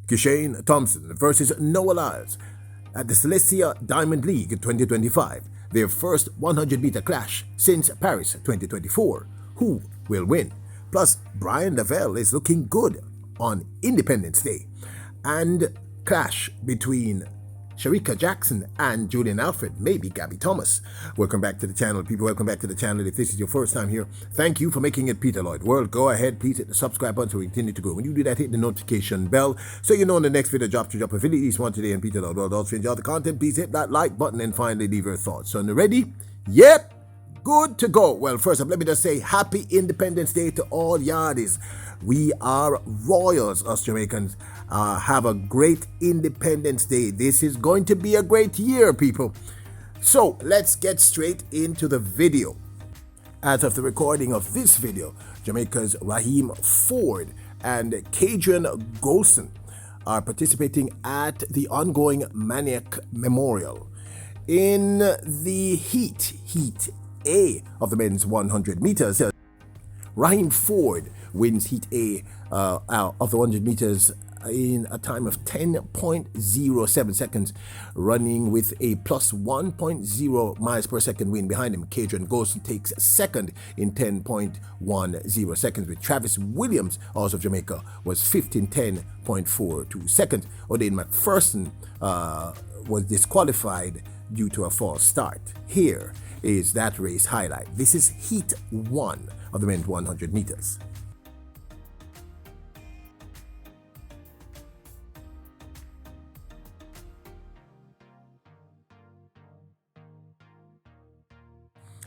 Kishane Thompson versus Noah Lyles at the Selisa Diamond League 2025, their first 100-meter clash since Paris 2024. Who will win? Plus, Bryan Levell is looking good on Independence Day. And clash between Shericka Jackson and Julien Alfred, maybe Gabby Thomas. Welcome back to the channel, people. Welcome back to the channel. If this is your first time here, thank you for making it Peter Lloyd World. Go ahead, please hit the subscribe button so we continue to grow. When you do that, hit the notification bell so you know when the next video drops. To drop a video each one today and Peter Lloyd World. Also, enjoy the content, please hit that like button and finally leave your thoughts. So, ready? Yep. Good to go. Well, first up, let me just say happy Independence Day to all yardies. We are royals, us Jamaicans. Have a great Independence Day. This is going to be a great year, people. So let's get straight into the video. As of the recording of this video, Jamaica's Raheem Ford and Kadrian Golson are participating at the ongoing Maniac Memorial. In the Heat A of the men's 100 meters, Raheem Ford wins Heat A of the 100 meters in a time of 10.07 seconds, running with a plus 1.0 miles per second wind behind him. Kadrian Golson takes second in 10.10 seconds, with Travis Williams, also of Jamaica, was 15:10.42 seconds. O'Dane McPherson was disqualified due to a false start. Here is that race highlight. This is Heat 1 of the men's 100 meters.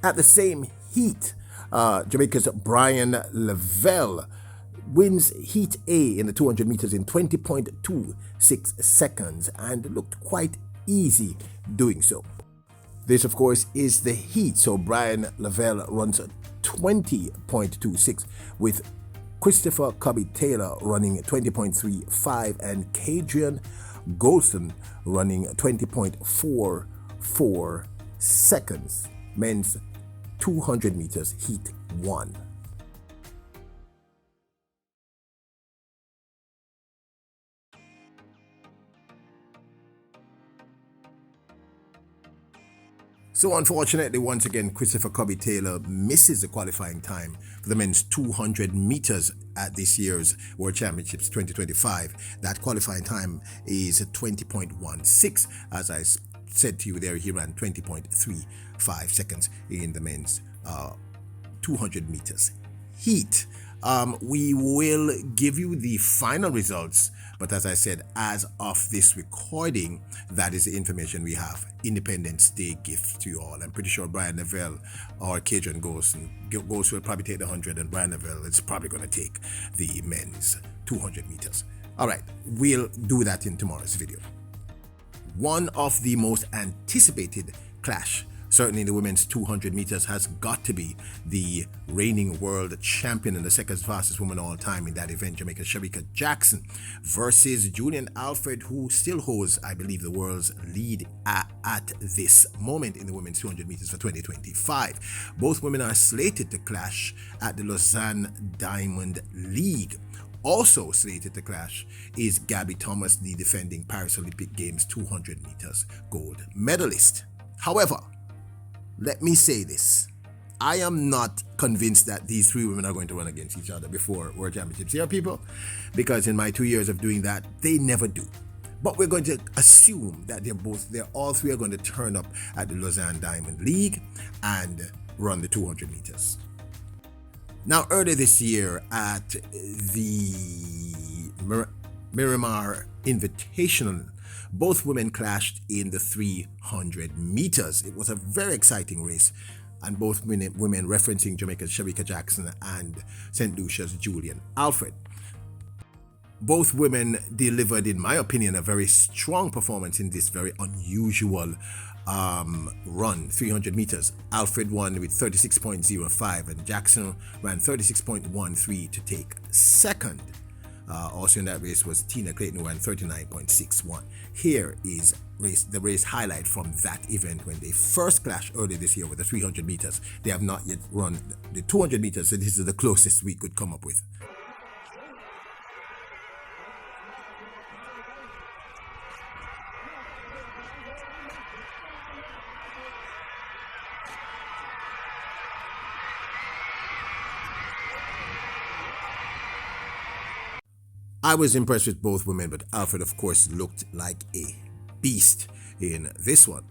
At the same heat, Jamaica's Bryan Levell wins Heat A in the 200 meters in 20.26 seconds and looked quite easy doing so. This, of course, is the heat, so Bryan Levell runs 20.26 with Christopher Cubby Taylor running 20.35 and Kadrian Golson running 20.44 seconds. Men's 200 meters, Heat 1. So unfortunately, once again, Christopher Cubby Taylor misses the qualifying time for the men's 200 meters at this year's World Championships 2025. That qualifying time is 20.16. As I said to you there, he ran 20.35 seconds in the men's 200 meters heat. We will give you the final results, but as I said, as of this recording, that is the information we have. Independence Day gift to you all. I'm pretty sure Bryan Levell or Kadrian Golson will probably take the 100, and Bryan Levell is probably going to take the men's 200 meters. All right, we'll do that in tomorrow's video. One of the most anticipated clash, certainly in the women's 200 meters, has got to be the reigning world champion and the second fastest woman all time in that event, Jamaica's Shericka Jackson, versus Julien Alfred, who still holds, I believe, the world's lead at this moment in the women's 200 meters for 2025. Both women are slated to clash at the Lusanne Diamond League. Also slated to clash is Gabby Thomas, the defending Paris Olympic Games 200 meters gold medalist. However, let me say this. I am not convinced that these three women are going to run against each other before World Championships here, people, because in my 2 years of doing that, they never do. But we're going to assume that they're all three are going to turn up at the Lusanne Diamond League and run the 200 meters. Now, earlier this year at the Miramar Invitational, both women clashed in the 300 meters. It was a very exciting race, and both women referencing Jamaica's Shericka Jackson and St. Lucia's Julien Alfred. Both women delivered, in my opinion, a very strong performance in this very unusual run, 300 meters. Alfred won with 36.05 and Jackson ran 36.13 to take second. Also in that race was Tina Clayton, who ran 39.61. Here is the race highlight from that event when they first clashed earlier this year with the 300 meters. They have not yet run the 200 meters, so this is the closest we could come up with. I was impressed with both women, but Alfred, of course, looked like a beast in this one.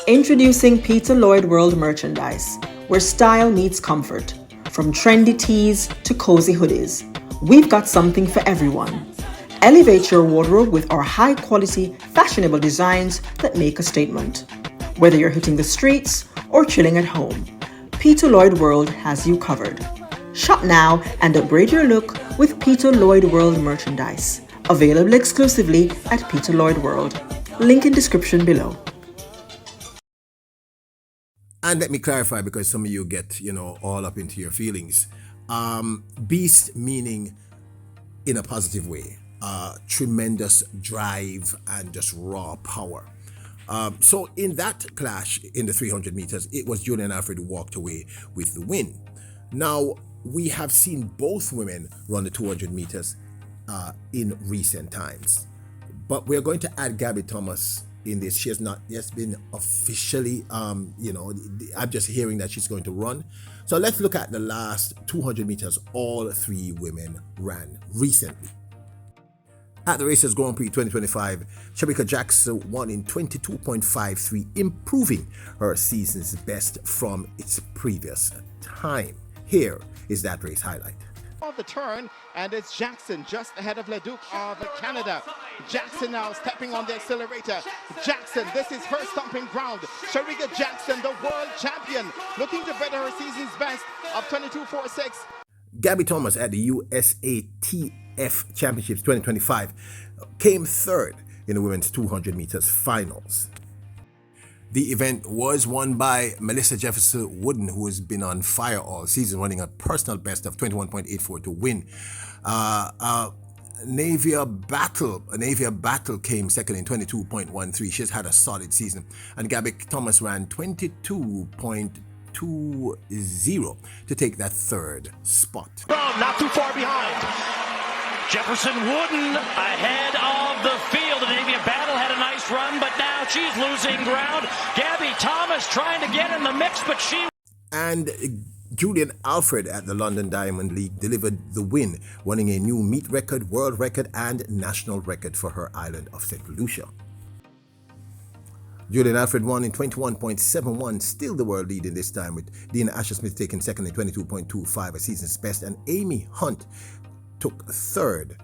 Introducing Peter Lloyd World merchandise, where style meets comfort. From trendy tees to cozy hoodies, we've got something for everyone. Elevate your wardrobe with our high-quality, fashionable designs that make a statement. Whether you're hitting the streets or chilling at home, Peter Lloyd World has you covered. Shop now and upgrade your look with Peter Lloyd World merchandise. Available exclusively at Peter Lloyd World. Link in description below. And let me clarify, because some of you get, all up into your feelings. Beast meaning in a positive way. Tremendous drive and just raw power. So in that clash in the 300 meters, it was Julien and Alfred who walked away with the win. Now, we have seen both women run the 200 meters in recent times. But we're going to add Gabby Thomas in this. She has not yet been officially, I'm just hearing that she's going to run. So let's look at the last 200 meters all three women ran recently. At the Racers Grand Prix 2025, Shericka Jackson won in 22.53, improving her season's best from its previous time. Here is that race highlight. Of the turn, and it's Jackson just ahead of Leduc of Canada. Jackson now stepping on the accelerator. Jackson, this is her stomping ground. Shericka Jackson, the world champion, looking to better her season's best of 22.46. Gabby Thomas at the USATF Championships 2025 came third in the women's 200 meters finals. The event was won by Melissa Jefferson Wooden, who has been on fire all season, running a personal best of 21.84 to win. Navia Battle came second in 22.13. She's had a solid season. And Gabby Thomas ran 22.20 to take that third spot. Not too far behind. Jefferson Wooden ahead of the field. The Navia Battle had a nice run, but now she's losing ground. Gabby Thomas trying to get in the mix, but she... And Julien Alfred at the London Diamond League delivered the win, winning a new meet record, world record, and national record for her island of St. Lucia. Julien Alfred won in 21.71, still the world lead in this time, with Dina Asher-Smith taking second in 22.25, a season's best, and Amy Hunt took third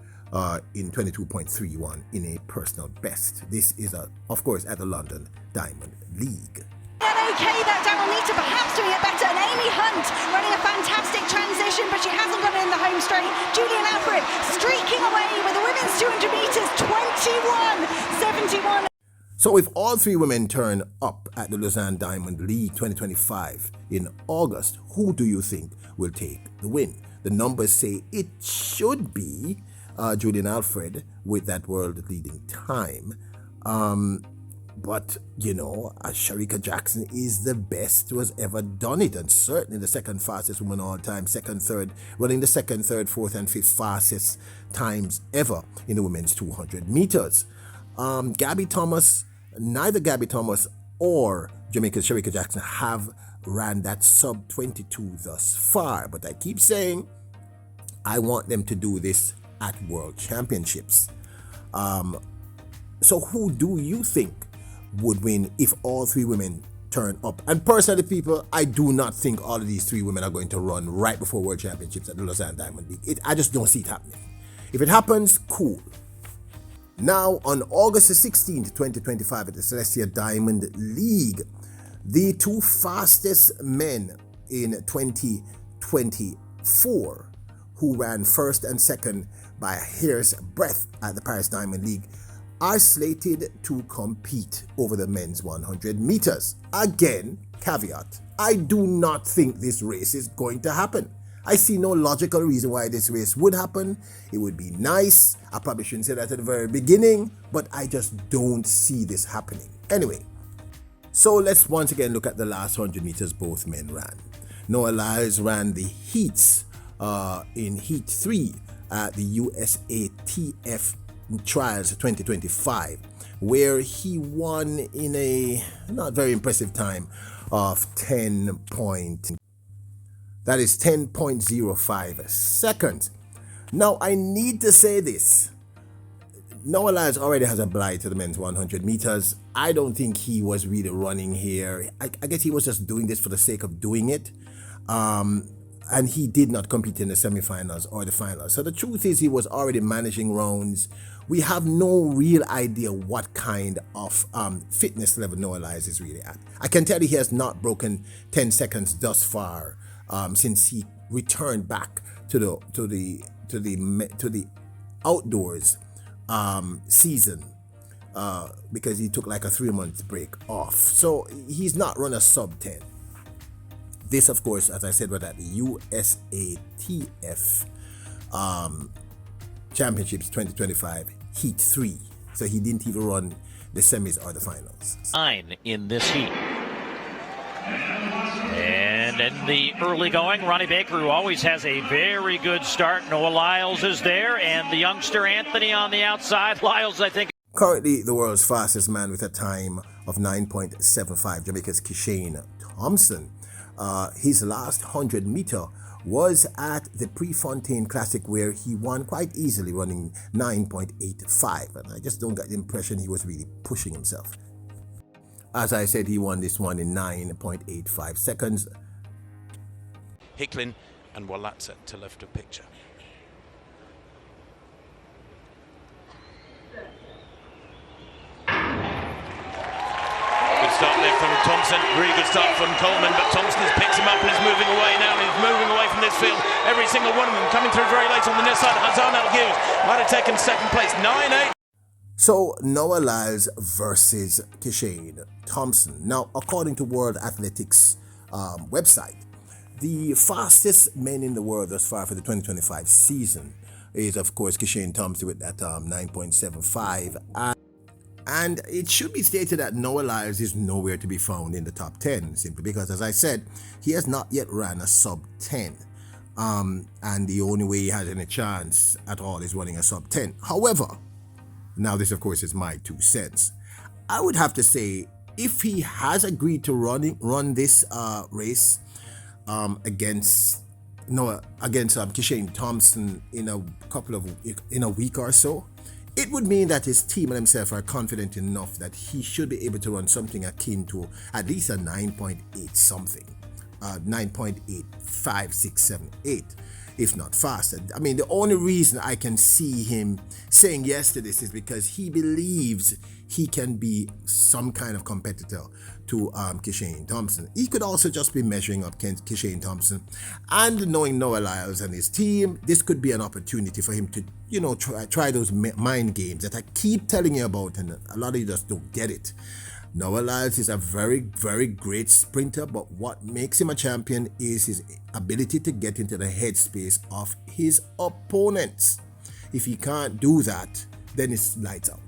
in 22.31 in a personal best. This is, of course, at the London Diamond League. Okay, that Darylita perhaps doing it better, and Amy Hunt running a fantastic transition, but she hasn't got it in the home straight. Julien Alfred streaking away with the women's 200 meters, 21.71. So if all three women turn up at the Lusanne Diamond League 2025 in August, who do you think will take the win? The numbers say it should be Julien Alfred with that world-leading time. But, Shericka Jackson is the best who has ever done it, and certainly the second fastest woman all time, running the second, third, fourth, and fifth fastest times ever in the women's 200 meters. Gabby Thomas, neither Gabby Thomas or Jamaica's Shericka Jackson have ran that sub 22 thus far, but I keep saying I want them to do this at World Championships. So who do you think would win if all three women turn up? And personally, people, I do not think all of these three women are going to run right before World Championships at the Lusanne Diamond League. I just don't see it happening. If it happens, cool. Now, on August the 16th, 2025, at the Selisa Diamond League, the two fastest men in 2024 who ran first and second by a hair's breadth at the Paris Diamond League are slated to compete over the men's 100 meters. Again, caveat, I do not think this race is going to happen. I see no logical reason why this race would happen. It would be nice. I probably shouldn't say that at the very beginning, but I just don't see this happening. Anyway, so let's once again look at the last 100 meters both men ran. Lyles ran the heats in Heat 3 at the USATF Trials 2025, where he won in a not very impressive time of 10.05 seconds. Now, I need to say this. Noah Lyles already has a bye to the men's 100 meters. I don't think he was really running here. I guess he was just doing this for the sake of doing it. And he did not compete in the semifinals or the finals. So the truth is he was already managing rounds. We have no real idea what kind of fitness level Noah Lyles is really at. I can tell you he has not broken 10 seconds thus far since he returned back to the outdoors season because he took like a 3-month break off. So he's not run a sub 10. This, of course, as I said, was at the USATF Championships 2025 Heat 3. So he didn't even run the semis or the finals. 9 in this heat. And in the early going, Ronnie Baker, who always has a very good start. Noah Lyles is there, and the youngster Anthony on the outside. Lyles, I think. Currently the world's fastest man with a time of 9.75, Jamaica's Kishane Thompson. His last 100 meter was at the Prefontaine Classic where he won quite easily, running 9.85. And I just don't get the impression he was really pushing himself. As I said, he won this one in 9.85 seconds. Hicklin and Walatza to left of picture. Good start there from Thompson, really good start from Coleman, but Thompson has picked him up and is moving away now, and he's moving away from this field. Every single one of them coming through very late on the near side. Hassan Al-Hughes might have taken second place, 9-8. So Noah Lyles versus Kishane Thompson. Now, according to World Athletics website, the fastest men in the world thus far for the 2025 season is, of course, Kishane Thompson with that 9.75. And it should be stated that Noah Lyles is nowhere to be found in the top 10, simply because, as I said, he has not yet ran a sub 10. And the only way he has any chance at all is running a sub 10. However, now this, of course, is my 2 cents. I would have to say, if he has agreed to run this race against Kishane Thompson in a week or so, it would mean that his team and himself are confident enough that he should be able to run something akin to at least a 9.8 something, 9.85678, if not faster. I mean, the only reason I can see him saying yes to this is because he believes he can be some kind of competitor to Kishane Thompson. He could also just be measuring up Kishane Thompson, and knowing Noah Lyles and his team, this could be an opportunity for him to, try those mind games that I keep telling you about, and a lot of you just don't get it. Noah Lyles is a very, very great sprinter, but what makes him a champion is his ability to get into the headspace of his opponents. If he can't do that, then it's lights out.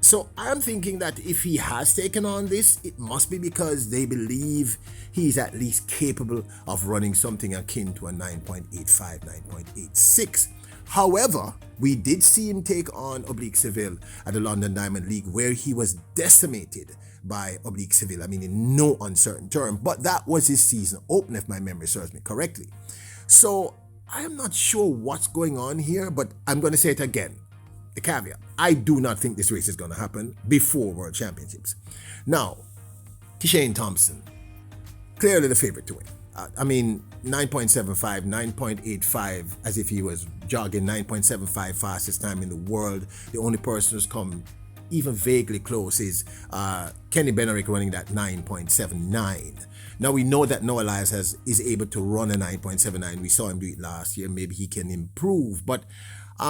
So I'm thinking that if he has taken on this, it must be because they believe he's at least capable of running something akin to a 9.85, 9.86. However, we did see him take on Levell at the London Diamond League, where he was decimated by Levell. I mean, in no uncertain term, but that was his season opener, if my memory serves me correctly. So I am not sure what's going on here, but I'm going to say it again. The caveat, I do not think this race is going to happen before World Championships. Now, Kishane Thompson, clearly the favorite to win. 9.75, 9.85, as if he was jogging 9.75 fastest time in the world. The only person who's come even vaguely close is Kenny Benerick running that 9.79. Now we know that Noah Lyles is able to run a 9.79. We saw him do it last year. Maybe he can improve, but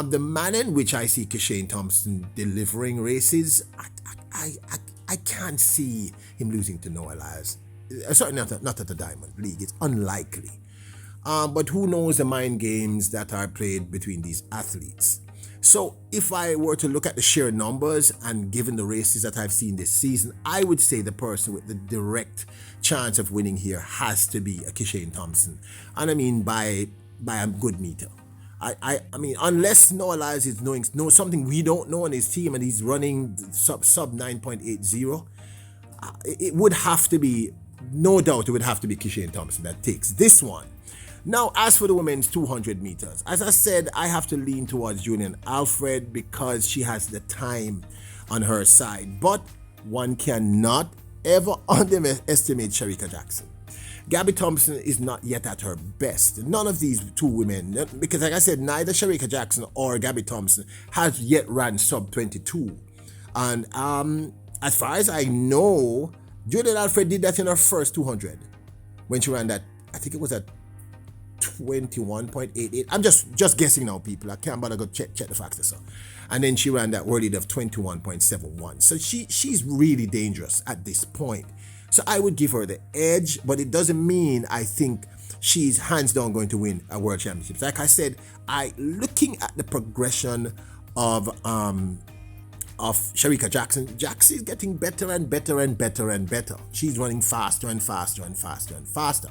the manner in which I see Kishane Thompson delivering races, I can't see him losing to Noah Lyles. Certainly not at the Diamond League. It's unlikely. But who knows the mind games that are played between these athletes. So if I were to look at the sheer numbers and given the races that I've seen this season, I would say the person with the direct chance of winning here has to be a Kishane Thompson. And I mean by a good meter. I mean, unless Noah Lyles is know something we don't know on his team and he's running sub 9.80, it would have to be, no doubt it would have to be Kishane Thompson that takes this one. Now, as for the women's 200 meters, as I said, I have to lean towards Julien Alfred because she has the time on her side. But one cannot ever underestimate Shericka Jackson. Gabby Thompson is not yet at her best. None of these two women, because like I said, neither Shericka Jackson or Gabby Thompson has yet ran sub 22. And as far as I know, Julien Alfred did that in her first 200 when she ran that, I think it was at 21.88. I'm just guessing now, people. I can't bother go check the facts. So. And then she ran that world lead of 21.71. So she's really dangerous at this point. So I would give her the edge, but it doesn't mean I think she's hands down going to win a world championships. Like I said, looking at the progression of Shericka Jackson, Jaxie's getting better and better and better and better. She's running faster and faster and faster and faster.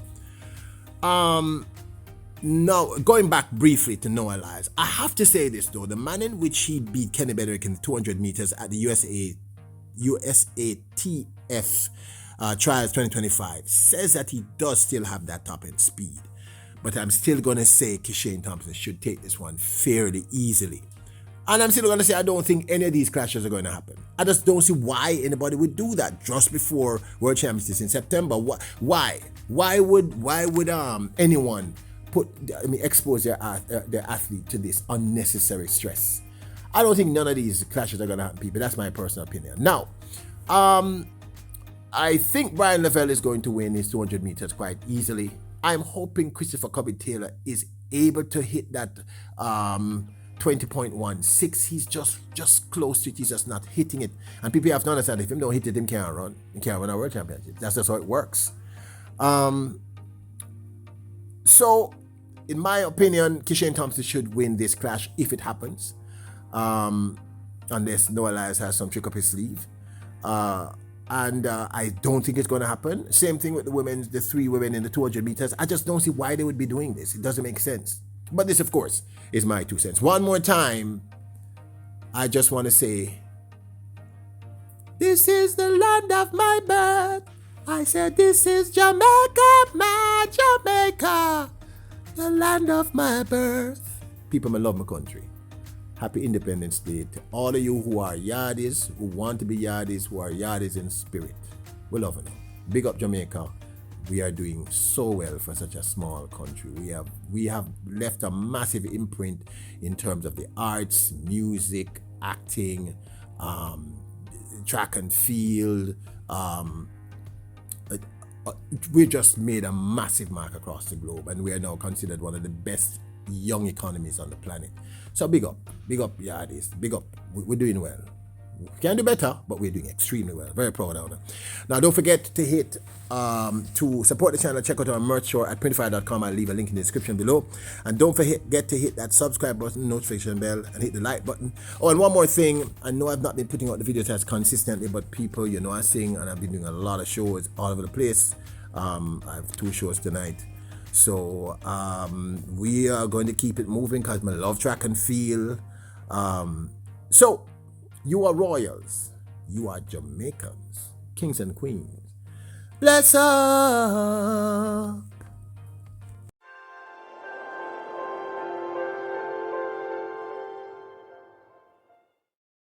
Now, going back briefly to Noah Lyles, I have to say this though, the manner in which he beat Kenny Bedrick in the 200 meters at the USATF Trials 2025 says that he does still have that top end speed. But I'm still going to say Kishane Thompson should take this one fairly easily. And I'm still going to say I don't think any of these clashes are going to happen. I just don't see why anybody would do that just before World Championships in September. Why? Why would anyone expose their athlete to this unnecessary stress? I don't think none of these clashes are going to happen, people. That's my personal opinion. Now, I think Bryan Levell is going to win his 200 meters quite easily. I'm hoping Christopher Cubby Taylor is able to hit that 20.16. He's just close to it. He's just not hitting it. And people have to understand, if him don't hit it, him can't run. He can't run a world championship. That's just how it works. So, in my opinion, Kishane Thompson should win this clash if it happens. Unless Noah Lyles has some trick up his sleeve. And I don't think it's going to happen. Same thing with the three women in the 200 meters. I just don't see why they would be doing this. It doesn't make sense. But this, of course, is my 2 cents. One more time, I just want to say, this is the land of my birth. I said, this is Jamaica, my Jamaica, the land of my birth. People, I love my country. Happy Independence Day to all of you who are yardies, who want to be yardies, who are yardies in spirit. We love you. Big up Jamaica. We are doing so well for such a small country. We have left a massive imprint in terms of the arts, music, acting, track and field. We just made a massive mark across the globe, and we are now considered one of the best young economies on the planet. So big up yardies, big up. We're doing well. We can do better, but we're doing extremely well. Very proud of it. Now, don't forget to hit to support the channel. Check out our merch store at 25.com. I'll leave a link in the description below. And don't forget to hit that subscribe button, notification bell, and hit the like button. Oh, and one more thing. I know I've not been putting out the videos as consistently, but people, I sing, and I've been doing a lot of shows all over the place. I have 2 shows tonight. So we are going to keep it moving because I love track and field. So you are royals, you are Jamaicans, kings and queens. Bless her.